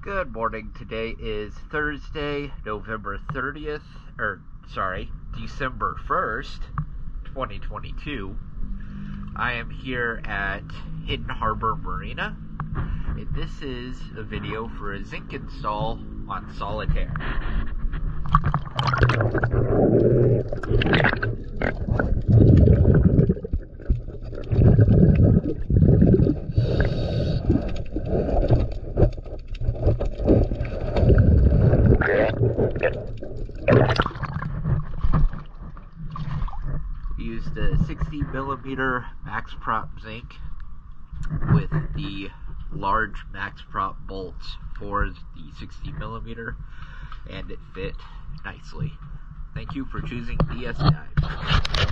Good morning. Today is Thursday, November 30th, December 1st, 2022. I am here at Hidden Harbor Marina, and this is a video for a zinc install on Solitaire. Used a 60mm Maxprop zinc with the large Maxprop bolts for the 60mm, and it fit nicely. Thank you for choosing DS Guide.